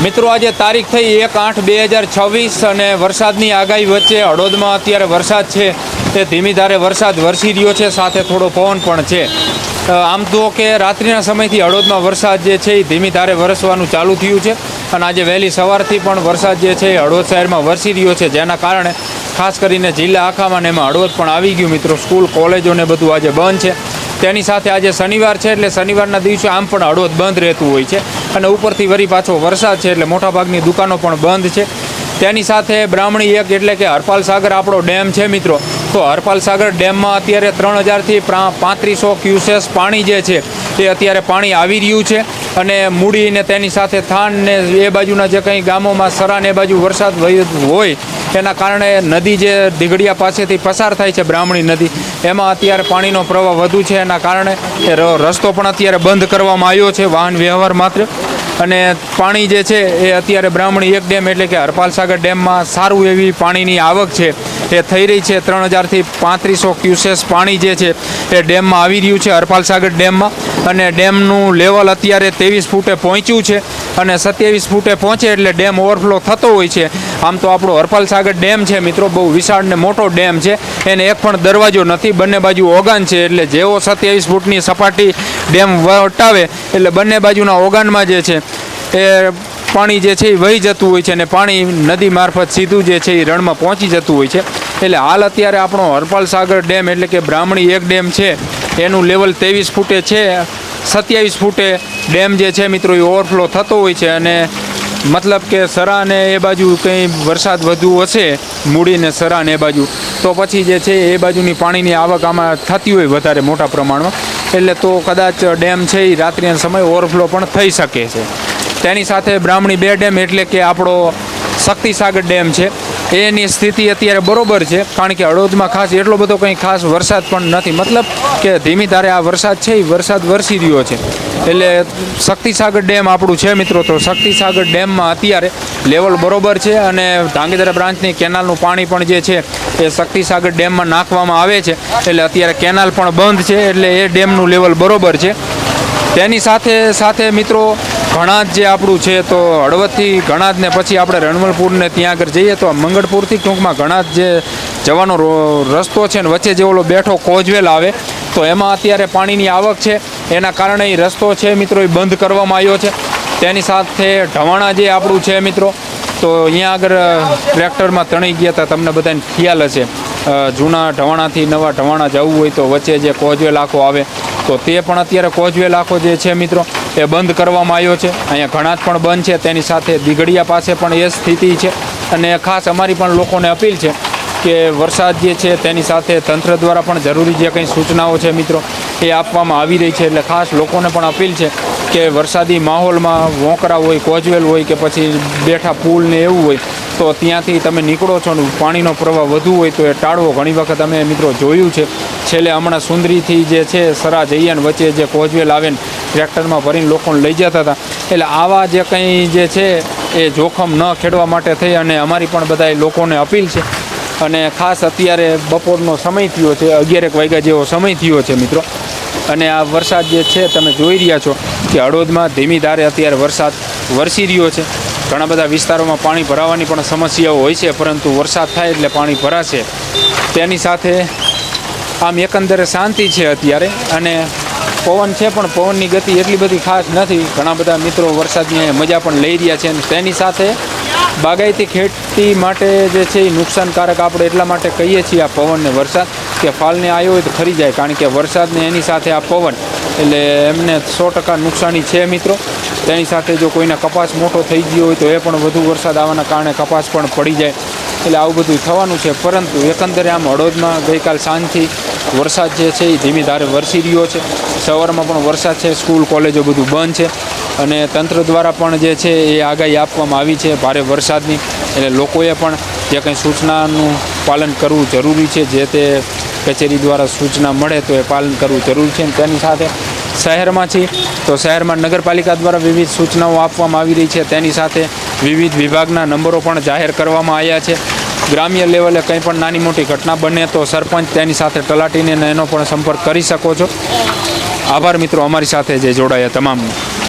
મિત્રો આજે તારીખ થઈ 1/8/2026 અને વરસાદની આગાહી વચ્ચે હળવદમાં અત્યારે વરસાદ છે તે ધીમી ધારે વરસાદ વરસી રહ્યો છે, સાથે થોડો પવન પણ છે। આમ તો કે રાત્રિના સમયથી હળવદમાં વરસાદ જે છે એ ધીમી ધારે વરસવાનું ચાલુ થયું છે અને આજે વહેલી સવારથી પણ વરસાદ જે છે એ હળવદ શહેરમાં વરસી રહ્યો છે, જેના કારણે ખાસ કરીને જિલ્લા આખામાં ને એમાં હળવદ પણ આવી ગયું। મિત્રો સ્કૂલ કોલેજોને બધું આજે બંધ છે। તેની સાથે આજે શનિવાર છે એટલે શનિવારના દિવસે આમ પણ હળવદ બંધ રહેતું હોય છે અને ઉપરથી વળી પાછો વરસાદ છે એટલે મોટાભાગની દુકાનો પણ બંધ છે। તેની સાથે બ્રાહ્મણી 1 એટલે કે હરપાલ સાગર આપણો ડેમ છે મિત્રો, તો હરપાલ સાગર ડેમમાં અત્યારે 3000થી 3500 ક્યુસેસ પાણી જે છે એ અત્યારે પાણી આવી રહ્યું છે અને મૂડી ને તેની સાથે થાન ને એ બાજુના જે કંઈ ગામોમાં સરા ને એ બાજુ વરસાદ હોય એના કારણે નદી જે દીઘડિયા પાસેથી પસાર થાય છે બ્રાહ્મણી નદી, એમાં અત્યારે પાણીનો પ્રવાહ વધુ છે। એના કારણે એ રસ્તો પણ અત્યારે બંધ કરવામાં આવ્યો છે વાહન વ્યવહાર માત્ર, અને પાણી જે છે એ અત્યારે બ્રાહ્મણી 1 ડેમ એટલે કે હરપાલ સાગર ડેમમાં સારું એવી પાણીની આવક છે એ થઈ રહી છે। 3000થી 3500 ક્યુસેસ પાણી જે છે એ ડેમમાં આવી રહ્યું છે હરપાલ સાગર ડેમમાં, અને ડેમનું લેવલ અત્યારે 23 ફૂટે પહોંચ્યું છે અને 27 ફૂટે પહોંચે એટલે ડેમ ઓવરફ્લો થતો હોય છે। આમ તો આપણો હરપાલ સાગર ડેમ છે મિત્રો બહુ વિશાળ ને મોટો ડેમ છે, એને એક પણ દરવાજો નથી, બંને બાજુ ઓગાન છે એટલે જેવો 27 ફૂટની સપાટી ડેમ વટાવે એટલે બંને બાજુના ઓગાનમાં જે છે એ પાણી જે છે એ વહી જતું હોય છે અને પાણી નદી મારફત સીધું જે છે એ રણમાં પહોંચી જતું હોય છે। એટલે હાલ અત્યારે આપણો હરપાલ સાગર ડેમ એટલે કે બ્રાહ્મણી 1 ડેમ છે એનું લેવલ 23 ફૂટે છે, 27 ફૂટે ડેમ જે છે મિત્રો એ ઓવરફ્લો થતો હોય છે અને મતલબ કે સરા ને એ બાજુ કંઈ વરસાદ વધુ હશે મૂડીને સરા ને એ બાજુ તો પછી જે છે એ બાજુની પાણીની આવક આમાં થતી હોય વધારે મોટા પ્રમાણમાં, એટલે તો કદાચ ડેમ છે એ રાત્રિના સમયે ઓવરફ્લો પણ થઈ શકે છે। તેની સાથે બ્રાહ્મણી 2 ડેમ એટલે કે આપણો શક્તિસાગર ડેમ છે એની સ્થિતિ અત્યારે બરોબર છે, કારણ કે હળવદમાં ખાસ એટલો બધો કંઈ ખાસ વરસાદ પણ નથી, મતલબ કે ધીમી ધારે આ વરસાદ છે એ વરસાદ વરસી રહ્યો છે। એટલે શક્તિસાગર ડેમ આપણું છે મિત્રો, તો શક્તિસાગર ડેમમાં અત્યારે લેવલ બરોબર છે અને ધાંગધ્રા બ્રાન્ચની કેનાલનું પાણી પણ જે છે એ શક્તિસાગર ડેમમાં નાખવામાં આવે છે, એટલે અત્યારે કેનાલ પણ બંધ છે એટલે એ ડેમનું લેવલ બરોબર છે। તેની સાથે સાથે મિત્રો ઘણાદ જે આપણું છે તો હળવદથી ઘણાદ ને પછી આપણે રણમલપુરને ત્યાં આગળ જઈએ તો મંગળપુરથી ટૂંકમાં ઘણાદ જે જવાનો રસ્તો છે ને વચ્ચે જે ઓલો બેઠો કોઝવેલ આવે તો એમાં અત્યારે પાણીની આવક છે, એના કારણે એ રસ્તો છે મિત્રો એ બંધ કરવામાં આવ્યો છે। તેની સાથે ઢવાણા જે આપણું છે મિત્રો, તો અહીંયા આગળ ટ્રેક્ટરમાં તણાઈ ગયા હતા, તમને બધાને ખ્યાલ હશે, જૂના ઢવાણાથી નવા ઢવાણા જવું હોય તો વચ્ચે જે કોઝવેલ આખો આવે તો તે પણ અત્યારે કોઝવેલ આખો જે છે મિત્રો એ બંધ કરવામાં આવ્યો છે। અહીંયા ઘણાદ પણ બંધ છે, તેની સાથે દીઘડિયા પાસે પણ એ સ્થિતિ છે અને ખાસ અમારી પણ લોકોને અપીલ છે કે વરસાદ જે છે તેની સાથે તંત્ર દ્વારા પણ જરૂરી જે કંઈ સૂચનાઓ છે મિત્રો એ આપવામાં આવી રહી છે, એટલે ખાસ લોકોને પણ અપીલ છે કે વરસાદી માહોલમાં વોંકરા હોય, કોઝવેલ હોય કે પછી બેઠા પુલ ને એવું હોય તો ત્યાંથી તમે નીકળો છો ને પાણીનો પ્રવાહ વધુ હોય તો એ ટાળવો। ઘણી વખત અમે મિત્રો જોયું છે, છેલ્લે હમણાં સુંદરીથી જે છે સરા જઈએ ને વચ્ચે જે કોઝવેલ આવે ને ટ્રેક્ટરમાં ભરીને લોકોને લઈ જતા હતા, એટલે આવા જે કંઈ જે છે એ જોખમ ન ખેડવા માટે થઈ અને અમારી પણ બધા લોકોને અપીલ છે। અને ખાસ અત્યારે બપોરનો સમય થયો છે, 11 વાગ્યા જેવો સમય થયો છે મિત્રો, અને આ વરસાદ જે છે તમે જોઈ રહ્યા છો કે હળવદમાં ધીમી ધારે અત્યારે વરસાદ વરસી રહ્યો છે। ઘણા બધા વિસ્તારોમાં પાણી ભરાવાની પણ સમસ્યાઓ હોય છે, પરંતુ વરસાદ થાય એટલે પાણી ભરાશે। તેની સાથે આમ એકંદરે શાંતિ છે અત્યારે, અને પવન છે પણ પવનની ગતિ એટલી બધી ખાસ નથી, ઘણા બધા મિત્રો વરસાદની મજા પણ લઈ રહ્યા છે। અને તેની સાથે બાગાયતી ખેતી માટે જે છે એ નુકસાનકારક આપણે એટલા માટે કહીએ છીએ આ પવન ને વરસાદ કે ફાલને આવ્યો હોય તો ખરી જાય, કારણ કે વરસાદને એની સાથે આ પવન એટલે એમને 100% નુકસાની છે મિત્રો। તેની સાથે જો કોઈના કપાસ મોટો થઈ ગયો હોય તો એ પણ વધુ વરસાદ આવવાના કારણે કપાસ પણ પડી જાય, એટલે આવું બધું થવાનું છે। પરંતુ એકંદરે આમ હળવદમાં ગઈકાલ સાંજથી વરસાદ જે છે એ ધીમી ધારે વરસી રહ્યો છે, સવારમાં પણ વરસાદ છે, સ્કૂલ કોલેજો બધું બંધ છે અને તંત્ર દ્વારા પણ જે છે એ આગાહી આપવામાં આવી છે ભારે વરસાદની, એટલે લોકોએ પણ જે કંઈ સૂચનાનું પાલન કરવું જરૂરી છે, જે તે કચેરી દ્વારા સૂચના મળે તો એ પાલન કરવું જરૂરી છે। તેની સાથે શહેરમાં છે તો શહેરમાં નગરપાલિકા દ્વારા વિવિધ સૂચનાઓ આપવામાં આવી રહી છે, તેની સાથે વિવિધ વિભાગના નંબરો પણ જાહેર કરવામાં આવ્યા છે। ગ્રામ્ય લેવલે કંઈ પણ નાની મોટી ઘટના બને તો સરપંચ તેની સાથે તલાટીને એનો પણ સંપર્ક કરી શકો છો। આભાર મિત્રો અમારી સાથે જે જોડાયા તમામનો।